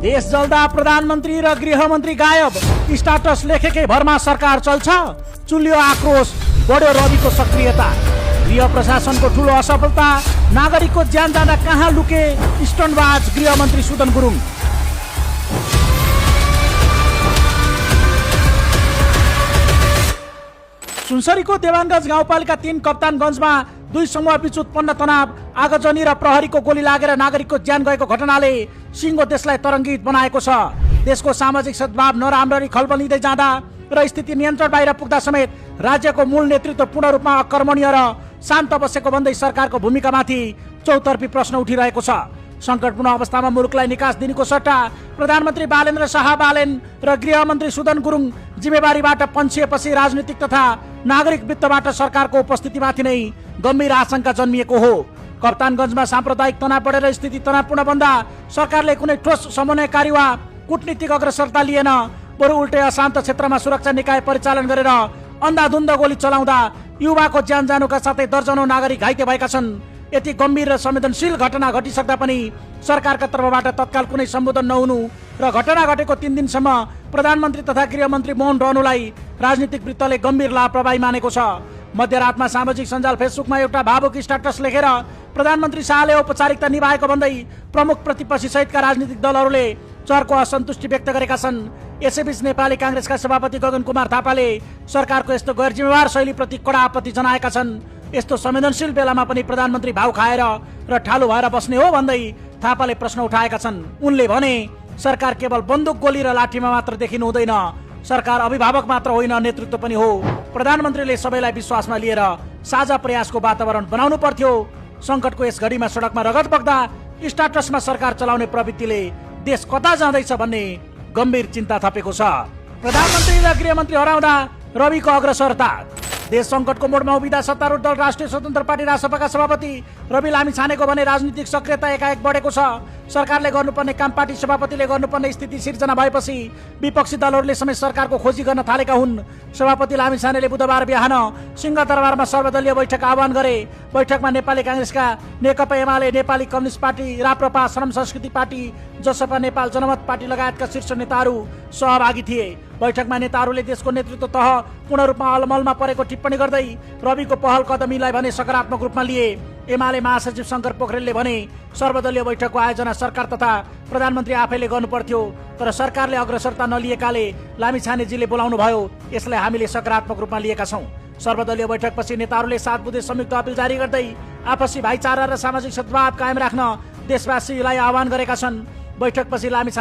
देश जल्दा प्रधानमन्त्री र गृहमन्त्री गायब, स्टाटस लेखेकै भरमा सरकार चल्छ, चुल्यो आक्रोश, बढ्यो रविको सक्रियता। गृह प्रशासनको ठूलो असफलता, नागरिकको ज्यान जाँदा कहाँ लुके स्टन्टबाज गृहमन्त्री सुदन गुरुङ। सुनसरीको देवानगञ्ज गाउँपालिका 3 कप्तानगञ्जमा 2 समूहबीच उत्पन्न तनाव, आगजनी र प्रहरीको गोली लागेर नागरिकको ज्यान गएको घटनाले सिङ्गो देशलाई तरङ्गित बनाएको छ। देशको सामाजिक सद्भाव नराम्ररी खलबलिँदै जाँदा र स्थिति नियन्त्रण बाहिर पुग्दा समेत राज्यको मूल नेतृत्व पूर्ण रूपमा अकर्मण्य र शान्त बसेको भन्दै सरकारको भूमिकामाथि चौतर्फी प्रश्न उठिरहेको छ। सङ्कटपूर्ण अवस्थामा मुलुकलाई निकास दिनुको सट्टा प्रधानमन्त्री बालेन्द्र शाह बालेन र गृहमन्त्री सुदन गुरुङ जिम्मेवारीबाट पन्छिएपछि राजनीतिक तथा नागरिक वित्तबाट सरकारको उपस्थितिमाथि नै गम्भीर आशंका जन्मिएको हो। कप्तानगञ्जमा साम्प्रदायिक तनाव बढेर स्थिति तनावपूर्ण बन्दा सरकारले कुनै ठोस समन्वयकारी वा कूटनीतिक अग्रसरता लिएन, बरु उल्टै अशान्त क्षेत्रमा सुरक्षा निकाय परिचालन गरेर अन्धाधुन्द गोली चलाउँदा युवाको ज्यान जानुका साथै दर्जनौं नागरिक घाइते भएका छन्। यति गम्भीर र संवेदनशील घटना घटिसक्दा पनि सरकारका तर्फबाट तत्काल कुनै सम्बोधन नहुनु र घटना घटेको 3 दिनसम्म प्रधानमन्त्री तथा गृहमन्त्री मौन रहनुलाई राजनीतिक वृत्तले गम्भीर लापरवाही मानेको छ। मध्यरातमा सामाजिक सञ्जाल फेसबुकमा एउटा भावुक स्ट्याटस लेखेर प्रधानमन्त्री शाहले औपचारिकता निभाएको भन्दै प्रमुख प्रतिपक्षी सहितका राजनीतिक दलहरूले चर्को असन्तुष्टि व्यक्त गरेका छन्। यसैबीच नेपाली कांग्रेसका सभापति गगन कुमार थापाले सरकारको यस्तो गैर जिम्मेवार शैलीप्रति कडा आपत्ति जनाएका छन्। यस्तो संवेदनशील बेलामा पनि प्रधानमन्त्री भाउ खाएर र ठालु भएर बस्ने हो भन्दै थापाले प्रश्न उठाएका छन्। उनले भने सरकार केवल बन्दुक गोली र लाठीमा मात्र देखिनु हुँदैन, सरकार अभिभावक मात्र होइन, नेतृत्व पनि हो। प्रधानमन्त्रीले सबैलाई विश्वासमा लिएर साझा प्रयासको वातावरण बनाउनु पर्थ्यो। संकटको यस घडीमा सडकमा रगत बग्दा स्टाटसमा सरकार चलाउने प्रवृत्तिले देश कता जाँदैछ भन्ने गम्भीर चिन्ता थपेको छ। प्रधानमन्त्री र गृहमन्त्री हराउँदा रविको अग्रसरता। देश संकटको मोडमा उभिँदा सत्तारूढ दल राष्ट्रिय स्वतन्त्र पार्टी रासपाका सभापति रवि लामिछानेको भने राजनीतिक सक्रियता एकाएक बढेको छ। सरकारले गर्नुपर्ने काम पार्टी सभापतिले गर्नुपर्ने स्थिति सिर्जना भएपछि विपक्षी दलहरूले समेत सरकारको खोजी गर्न थालेका हुन्। सभापति लामिछानेले बुधबार बिहान सिंहदरबारमा सर्वदलीय बैठक आह्वान गरे। बैठकमा नेपाली कांग्रेसका नेकपा एमाले, नेपाली कम्युनिस्ट पार्टी, राप्रपा, श्रम संस्कृति पार्टी, जसपा नेपाल, जनमत पार्टी लगायतका शीर्ष नेताहरू सहभागी थिए। बैठकमा नेताहरूले देशको नेतृत्व तह पूर्ण रूपमा अलमलमा परेको टिप्पणी गर्दै रविको पहल कदमीलाई भने सकारात्मक रूपमा लिए। एमाले महासचिव शङ्कर पोखरेलले भने सर्वदलीय बैठकको आयोजना सरकार तथा प्रधानमन्त्री आफैले गर्नुपर्थ्यो, तर सरकारले अग्रसरता नलिएकाले लामिछानेजीले बोलाउनु भयो। यसलाई हामीले सकारात्मक रूपमा लिएका छौँ। सर्वदलीय बैठकपछि नेताहरूले 7 बुँदे संयुक्त अपिल जारी गर्दै आपसी भाइचारा र सामाजिक सद्भाव कायम राख्न देशवासीलाई आह्वान गरेका छन्। बैठकपछि लामिछाने